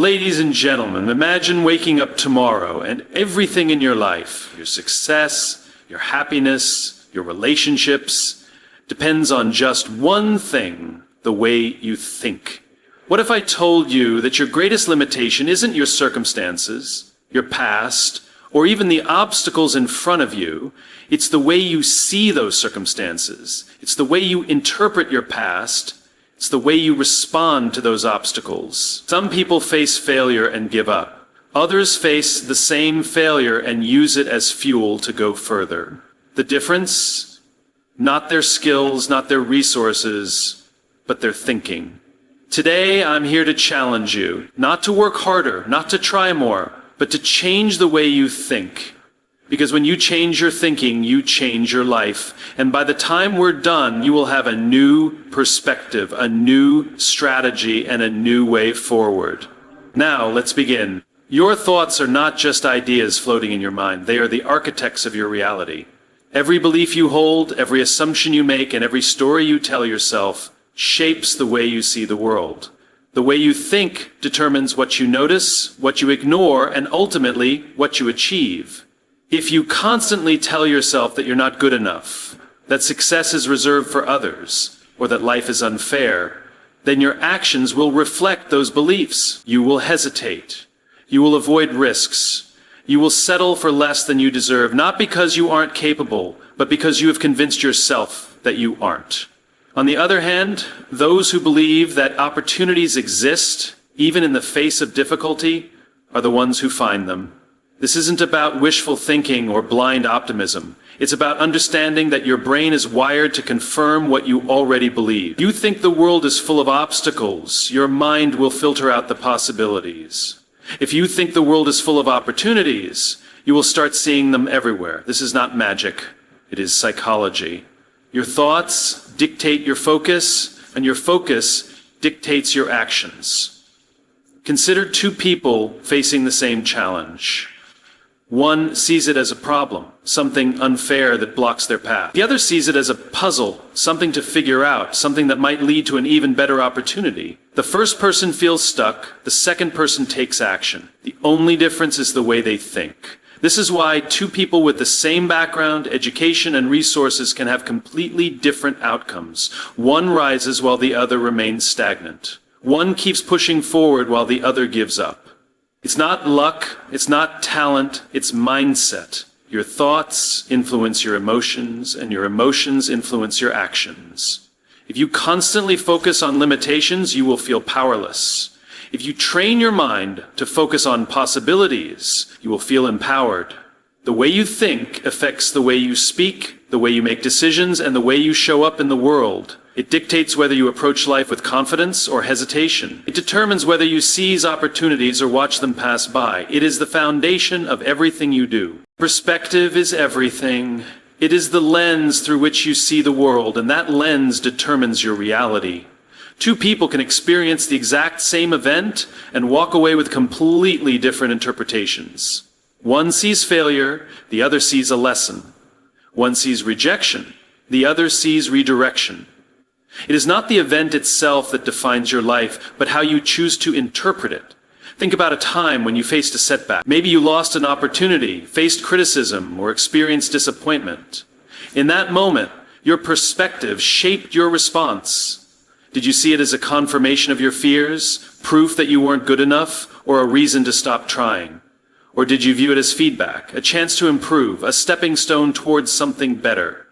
Ladies and gentlemen, imagine waking up tomorrow and everything in your life, your success, your happiness, your relationships, depends on just one thing: the way you think. What if I told you that your greatest limitation isn't your circumstances, your past, or even the obstacles in front of you? It's the way you see those circumstances. It's the way you interpret your past. It's the way you respond to those obstacles. Some people face failure and give up. Others face the same failure and use it as fuel to go further. The difference? Not their skills, not their resources, but their thinking. Today, I'm here to challenge you, not to work harder, not to try more, but to change the way you think. Because when you change your thinking, you change your life. And by the time we're done, you will have a new perspective, a new strategy, and a new way forward. Now, let's begin. Your thoughts are not just ideas floating in your mind. They are the architects of your reality. Every belief you hold, every assumption you make, and every story you tell yourself shapes the way you see the world. The way you think determines what you notice, what you ignore, and ultimately, what you achieve. If you constantly tell yourself that you're not good enough, that success is reserved for others, or that life is unfair, then your actions will reflect those beliefs. You will hesitate. You will avoid risks. You will settle for less than you deserve, not because you aren't capable, but because you have convinced yourself that you aren't. On the other hand, those who believe that opportunities exist, even in the face of difficulty, are the ones who find them. This isn't about wishful thinking or blind optimism. It's about understanding that your brain is wired to confirm what you already believe. You think the world is full of obstacles, your mind will filter out the possibilities. If you think the world is full of opportunities, you will start seeing them everywhere. This is not magic. It is psychology. Your thoughts dictate your focus, and your focus dictates your actions. Consider two people facing the same challenge. One sees it as a problem, something unfair that blocks their path. The other sees it as a puzzle, something to figure out, something that might lead to an even better opportunity. The first person feels stuck, the second person takes action. The only difference is the way they think. This is why two people with the same background, education, and resources can have completely different outcomes. One rises while the other remains stagnant. One keeps pushing forward while the other gives up. It's not luck, it's not talent, it's mindset. Your thoughts influence your emotions, and your emotions influence your actions. If you constantly focus on limitations, you will feel powerless. If you train your mind to focus on possibilities, you will feel empowered. The way you think affects the way you speak, the way you make decisions, and the way you show up in the world. It dictates whether you approach life with confidence or hesitation. It determines whether you seize opportunities or watch them pass by. It is the foundation of everything you do. Perspective is everything. It is the lens through which you see the world, and that lens determines your reality. Two people can experience the exact same event and walk away with completely different interpretations. One sees failure, the other sees a lesson. One sees rejection, the other sees redirection. It is not the event itself that defines your life, but how you choose to interpret it. Think about a time when you faced a setback. Maybe you lost an opportunity, faced criticism, or experienced disappointment. In that moment, your perspective shaped your response. Did you see it as a confirmation of your fears, proof that you weren't good enough, or a reason to stop trying? Or did you view it as feedback, a chance to improve, a stepping stone towards something better?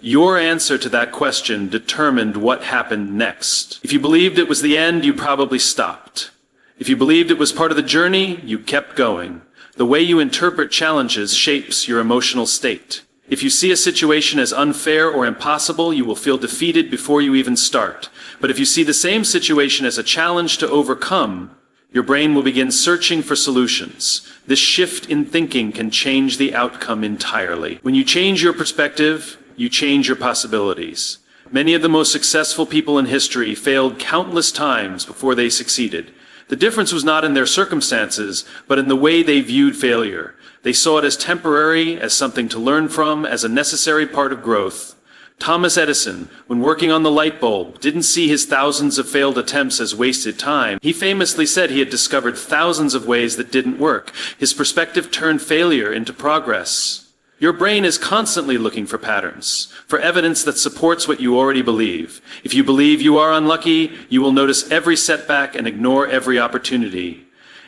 Your answer to that question determined what happened next. If you believed it was the end, you probably stopped. If you believed it was part of the journey, you kept going. The way you interpret challenges shapes your emotional state. If you see a situation as unfair or impossible, you will feel defeated before you even start. But if you see the same situation as a challenge to overcome, your brain will begin searching for solutions. This shift in thinking can change the outcome entirely. When you change your perspective, you change your possibilities. Many of the most successful people in history failed countless times before they succeeded. The difference was not in their circumstances, but in the way they viewed failure. They saw it as temporary, as something to learn from, as a necessary part of growth. Thomas Edison, when working on the light bulb, didn't see his thousands of failed attempts as wasted time. He famously said he had discovered thousands of ways that didn't work. His perspective turned failure into progress. Your brain is constantly looking for patterns, for evidence that supports what you already believe. If you believe you are unlucky, you will notice every setback and ignore every opportunity.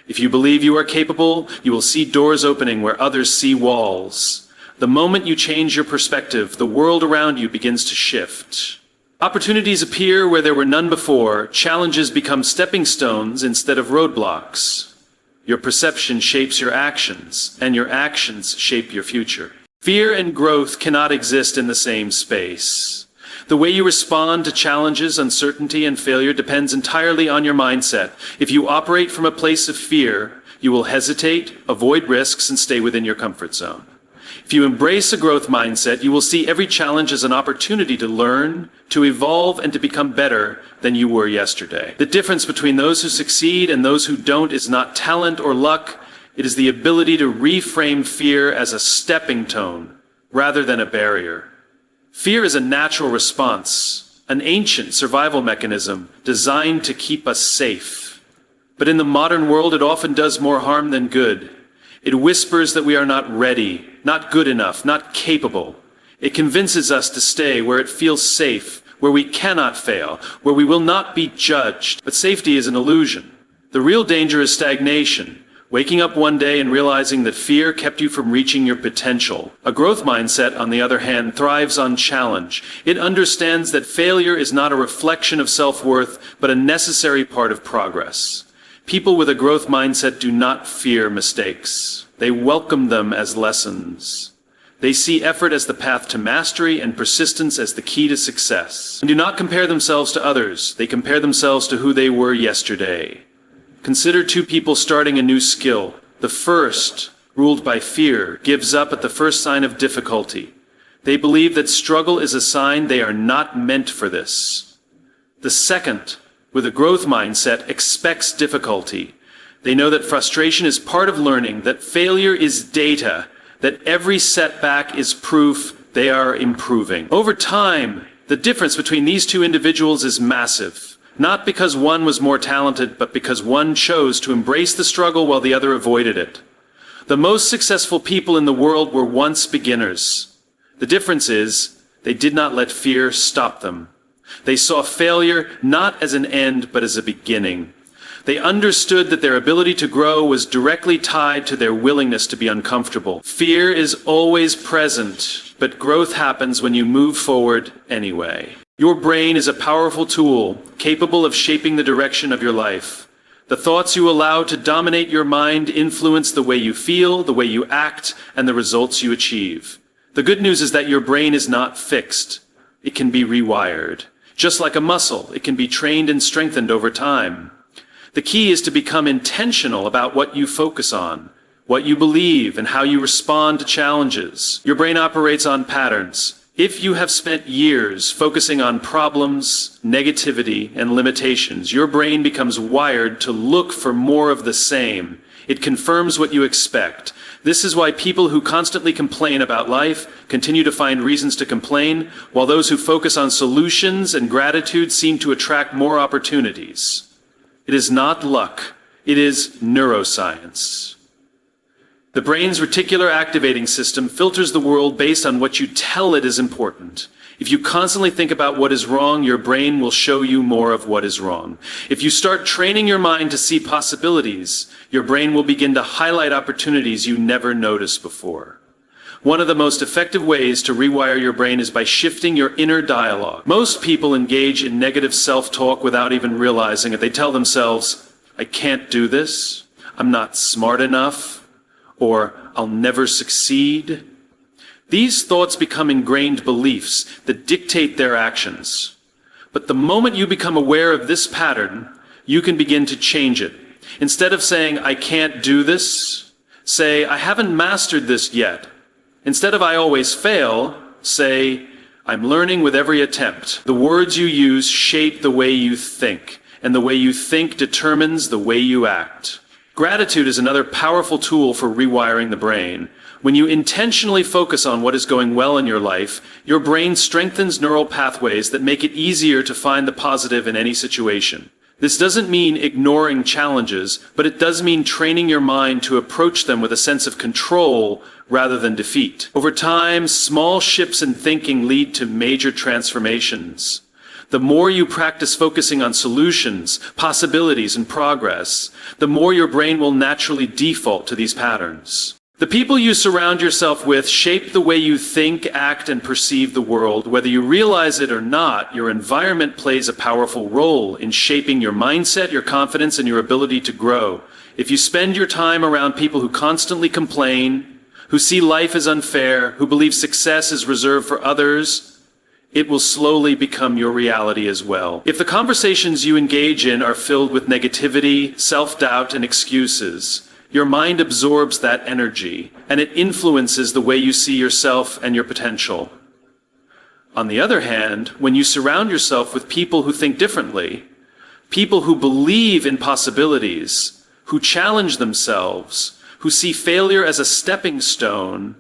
If you believe you are capable, you will see doors opening where others see walls. The moment you change your perspective, the world around you begins to shift. Opportunities appear where there were none before. Challenges become stepping stones instead of roadblocks. Your perception shapes your actions, and your actions shape your future. Fear and growth cannot exist in the same space. The way you respond to challenges, uncertainty, and failure depends entirely on your mindset. If you operate from a place of fear, you will hesitate, avoid risks, and stay within your comfort zone. If you embrace a growth mindset, you will see every challenge as an opportunity to learn, to evolve, and to become better than you were yesterday. The difference between those who succeed and those who don't is not talent or luck. It is the ability to reframe fear as a stepping stone rather than a barrier. Fear is a natural response, an ancient survival mechanism designed to keep us safe. But in the modern world, it often does more harm than good. It whispers that we are not ready, not good enough, not capable. It convinces us to stay where it feels safe, where we cannot fail, where we will not be judged. But safety is an illusion. The real danger is stagnation, waking up one day and realizing that fear kept you from reaching your potential. A growth mindset, on the other hand, thrives on challenge. It understands that failure is not a reflection of self-worth, but a necessary part of progress. People with a growth mindset do not fear mistakes. They welcome them as lessons. They see effort as the path to mastery and persistence as the key to success. And do not compare themselves to others. They compare themselves to who they were yesterday. Consider two people starting a new skill. The first, ruled by fear, gives up at the first sign of difficulty. They believe that struggle is a sign they are not meant for this. The second, with a growth mindset, expects difficulty. They know that frustration is part of learning, that failure is data, that every setback is proof they are improving. Over time, the difference between these two individuals is massive. Not because one was more talented, but because one chose to embrace the struggle while the other avoided it. The most successful people in the world were once beginners. The difference is, they did not let fear stop them. They saw failure not as an end, but as a beginning. They understood that their ability to grow was directly tied to their willingness to be uncomfortable. Fear is always present, but growth happens when you move forward anyway. Your brain is a powerful tool, capable of shaping the direction of your life. The thoughts you allow to dominate your mind influence the way you feel, the way you act, and the results you achieve. The good news is that your brain is not fixed. It can be rewired. Just like a muscle, it can be trained and strengthened over time. The key is to become intentional about what you focus on, what you believe, and how you respond to challenges. Your brain operates on patterns. If you have spent years focusing on problems, negativity, and limitations, your brain becomes wired to look for more of the same. It confirms what you expect. This is why people who constantly complain about life continue to find reasons to complain, while those who focus on solutions and gratitude seem to attract more opportunities. It is not luck. It is neuroscience. The brain's reticular activating system filters the world based on what you tell it is important. If you constantly think about what is wrong, your brain will show you more of what is wrong. If you start training your mind to see possibilities, your brain will begin to highlight opportunities you never noticed before. One of the most effective ways to rewire your brain is by shifting your inner dialogue. Most people engage in negative self-talk without even realizing it. They tell themselves, "I can't do this," "I'm not smart enough," or "I'll never succeed." These thoughts become ingrained beliefs that dictate their actions. But the moment you become aware of this pattern, you can begin to change it. Instead of saying, "I can't do this," say, "I haven't mastered this yet." Instead of "I always fail," say, "I'm learning with every attempt." The words you use shape the way you think, and the way you think determines the way you act. Gratitude is another powerful tool for rewiring the brain. When you intentionally focus on what is going well in your life, your brain strengthens neural pathways that make it easier to find the positive in any situation. This doesn't mean ignoring challenges, but it does mean training your mind to approach them with a sense of control rather than defeat. Over time, small shifts in thinking lead to major transformations. The more you practice focusing on solutions, possibilities, and progress, the more your brain will naturally default to these patterns. The people you surround yourself with shape the way you think, act, and perceive the world. Whether you realize it or not, your environment plays a powerful role in shaping your mindset, your confidence, and your ability to grow. If you spend your time around people who constantly complain, who see life as unfair, who believe success is reserved for others, it will slowly become your reality as well. If the conversations you engage in are filled with negativity, self-doubt, and excuses, your mind absorbs that energy, and it influences the way you see yourself and your potential. On the other hand, when you surround yourself with people who think differently, people who believe in possibilities, who challenge themselves, who see failure as a stepping stone,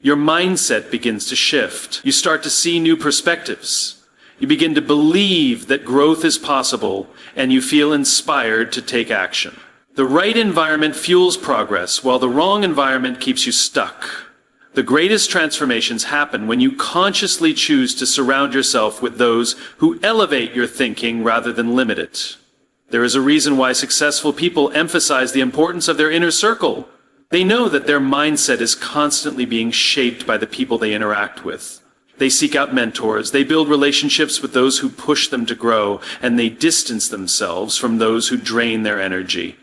your mindset begins to shift. You start to see new perspectives. You begin to believe that growth is possible, and you feel inspired to take action. The right environment fuels progress, while the wrong environment keeps you stuck. The greatest transformations happen when you consciously choose to surround yourself with those who elevate your thinking rather than limit it. There is a reason why successful people emphasize the importance of their inner circle. They know that their mindset is constantly being shaped by the people they interact with. They seek out mentors, they build relationships with those who push them to grow, and they distance themselves from those who drain their energy.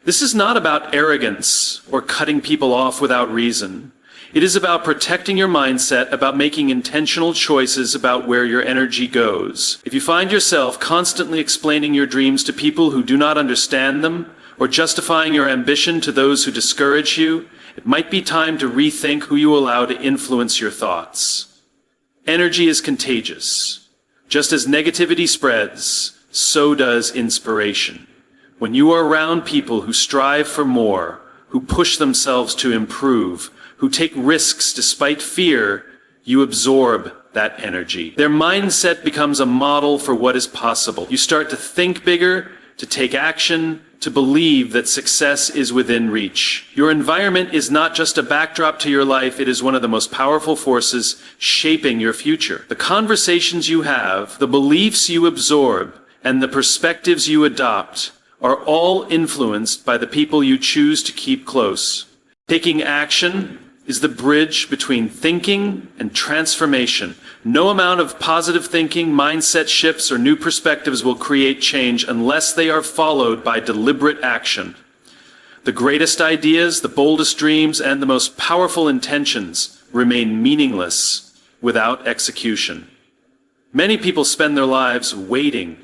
This is not about arrogance or cutting people off without reason. It is about protecting your mindset, about making intentional choices about where your energy goes. If you find yourself constantly explaining your dreams to people who do not understand them, or justifying your ambition to those who discourage you, it might be time to rethink who you allow to influence your thoughts. Energy is contagious. Just as negativity spreads, so does inspiration. When you are around people who strive for more, who push themselves to improve, who take risks despite fear, you absorb that energy. Their mindset becomes a model for what is possible. You start to think bigger, to take action, to believe that success is within reach. Your environment is not just a backdrop to your life, it is one of the most powerful forces shaping your future. The conversations you have, the beliefs you absorb, and the perspectives you adopt are all influenced by the people you choose to keep close. Taking action is the bridge between thinking and transformation. No amount of positive thinking, mindset shifts, or new perspectives will create change unless they are followed by deliberate action. The greatest ideas, the boldest dreams, and the most powerful intentions remain meaningless without execution. Many people spend their lives waiting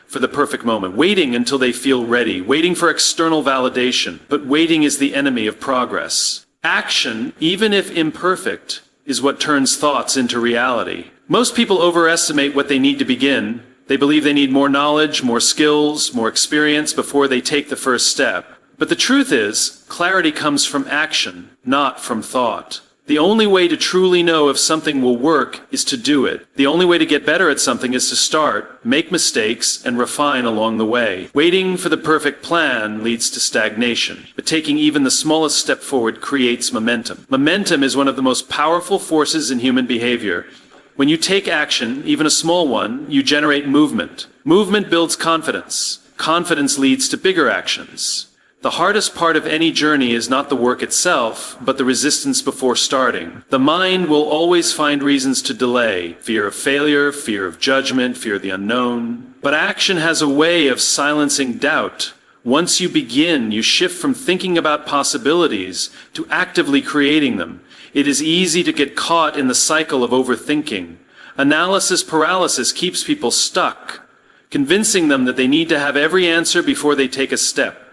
for the perfect moment, waiting until they feel ready, waiting for external validation. But waiting is the enemy of progress. Action, even if imperfect, is what turns thoughts into reality. Most people overestimate what they need to begin. They believe they need more knowledge, more skills, more experience before they take the first step. But the truth is, clarity comes from action, not from thought. The only way to truly know if something will work is to do it. The only way to get better at something is to start, make mistakes, and refine along the way. Waiting for the perfect plan leads to stagnation, but taking even the smallest step forward creates momentum. Momentum is one of the most powerful forces in human behavior. When you take action, even a small one, you generate movement. Movement builds confidence. Confidence leads to bigger actions. The hardest part of any journey is not the work itself, but the resistance before starting. The mind will always find reasons to delay: fear of failure, fear of judgment, fear of the unknown. But action has a way of silencing doubt. Once you begin, you shift from thinking about possibilities to actively creating them. It is easy to get caught in the cycle of overthinking. Analysis paralysis keeps people stuck, convincing them that they need to have every answer before they take a step.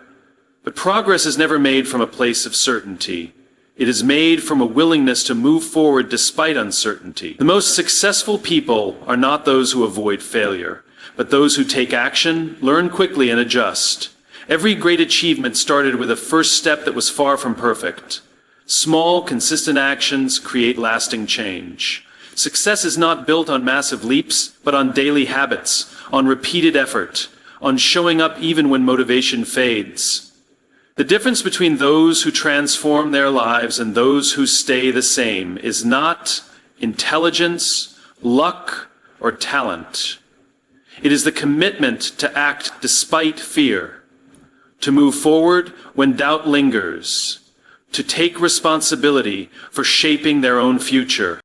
But progress is never made from a place of certainty. It is made from a willingness to move forward despite uncertainty. The most successful people are not those who avoid failure, but those who take action, learn quickly, and adjust. Every great achievement started with a first step that was far from perfect. Small, consistent actions create lasting change. Success is not built on massive leaps, but on daily habits, on repeated effort, on showing up even when motivation fades. The difference between those who transform their lives and those who stay the same is not intelligence, luck, or talent. It is the commitment to act despite fear, to move forward when doubt lingers, to take responsibility for shaping their own future.